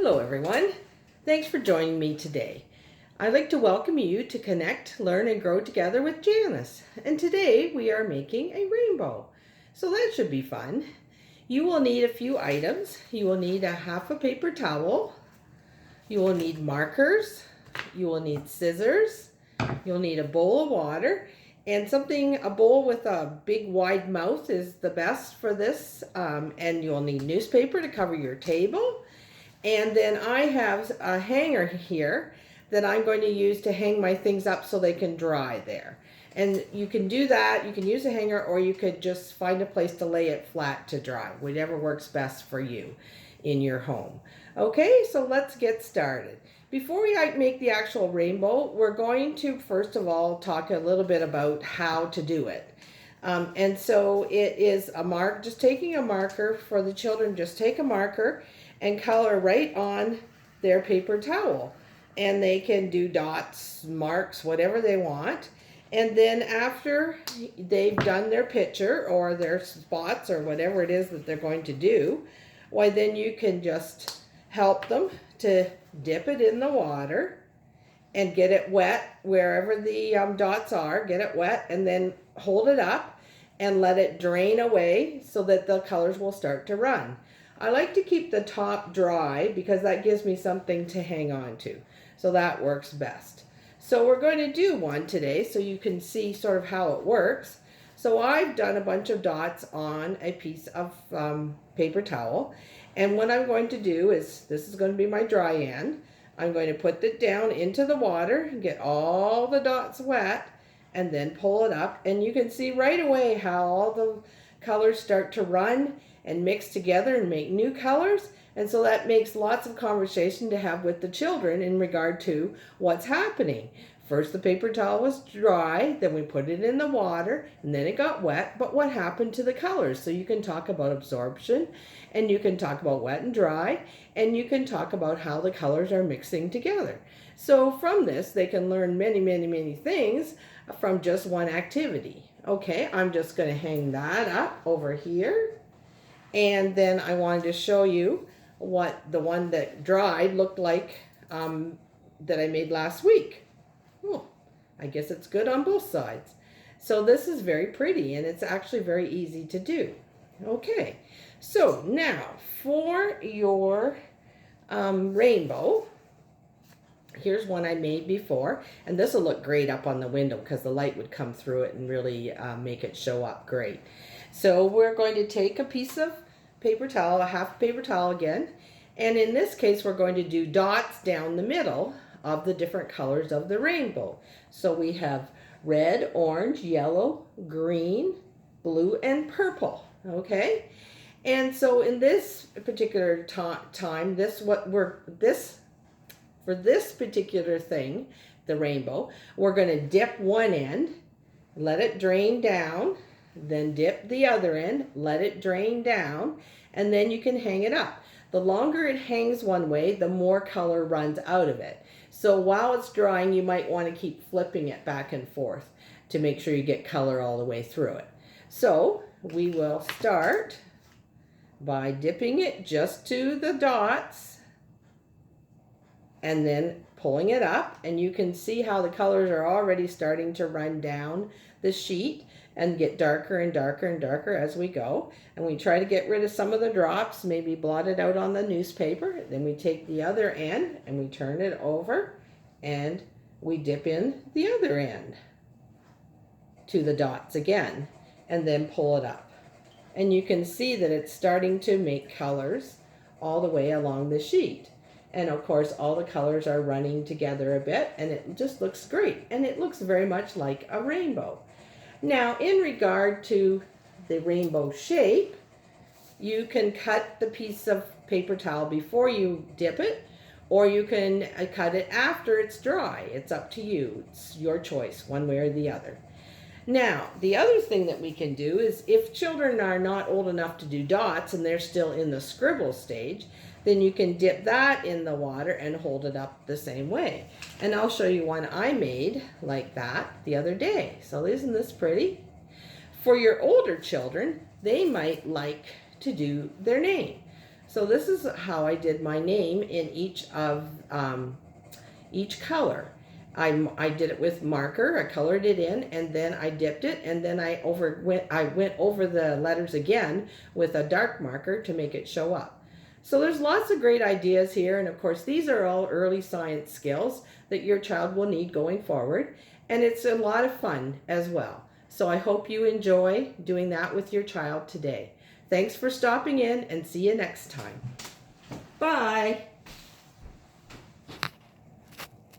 Hello everyone. Thanks for joining me today. I'd like to welcome you to Connect, Learn, and Grow Together with Janice. And today we are making a rainbow. So that should be fun. You will need a few items. You will need a half a paper towel. You will need markers. You will need scissors. You'll need a bowl of water. And a bowl with a big wide mouth is the best for this. And you'll need newspaper to cover your table. And then I have a hanger here that I'm going to use to hang my things up so they can dry there. And you can do that, you can use a hanger, or you could just find a place to lay it flat to dry, whatever works best for you in your home. Okay, so let's get started. Before we make the actual rainbow, we're going to first of all talk a little bit about how to do it. And so it is just taking a marker for the children, just take a marker and color right on their paper towel. And they can do dots, marks, whatever they want. And then after they've done their picture or their spots or whatever it is that they're going to do, why then you can just help them to dip it in the water and get it wet wherever the dots are, get it wet, and then hold it up and let it drain away so that the colors will start to run. I like to keep the top dry because that gives me something to hang on to. So that works best. So we're going to do one today so you can see sort of how it works. So I've done a bunch of dots on a piece of paper towel. And what I'm going to do is, this is going to be my dry end. I'm going to put it down into the water, get all the dots wet, and then pull it up. And you can see right away how all the colors start to run and mix together and make new colors. And so that makes lots of conversation to have with the children in regard to what's happening. First the paper towel was dry, then we put it in the water, and then it got wet. But what happened to the colors? So you can talk about absorption, and you can talk about wet and dry, and you can talk about how the colors are mixing together. So from this, they can learn many, many, many things from just one activity. Okay, I'm just going to hang that up over here. And then I wanted to show you what the one that dried looked like that I made last week. Oh, I guess it's good on both sides. So this is very pretty, and it's actually very easy to do. Okay, so now for your rainbow, here's one I made before, and this will look great up on the window because the light would come through it and really make it show up great. So we're going to take a piece of paper towel, a half paper towel again, and in this case we're going to do dots down the middle of the different colors of the rainbow. So we have red, orange, yellow, green, blue, and purple. Okay, and so in this particular time, for this particular thing, the rainbow, we're going to dip one end, let it drain down, then dip the other end, let it drain down, and then you can hang it up. The longer it hangs one way, the more color runs out of it. So while it's drying, you might want to keep flipping it back and forth to make sure you get color all the way through it. So we will start by dipping it just to the dots and then pulling it up, and you can see how the colors are already starting to run down the sheet and get darker and darker and darker as we go. And we try to get rid of some of the drops, maybe blot it out on the newspaper. Then we take the other end and we turn it over and we dip in the other end to the dots again and then pull it up. And you can see that it's starting to make colors all the way along the sheet. And of course, all the colors are running together a bit, and it just looks great. And it looks very much like a rainbow. Now, in regard to the rainbow shape, you can cut the piece of paper towel before you dip it, or you can cut it after it's dry. It's up to you. It's your choice, one way or the other. Now, the other thing that we can do is if children are not old enough to do dots and they're still in the scribble stage, then you can dip that in the water and hold it up the same way. And I'll show you one I made like that the other day. So isn't this pretty? For your older children, they might like to do their name. So this is how I did my name in each of each color. I did it with marker. I colored it in, and then I dipped it, and then I went over the letters again with a dark marker to make it show up. So there's lots of great ideas here, and of course these are all early science skills that your child will need going forward, and it's a lot of fun as well. So I hope you enjoy doing that with your child today. Thanks for stopping in, and see you next time. Bye.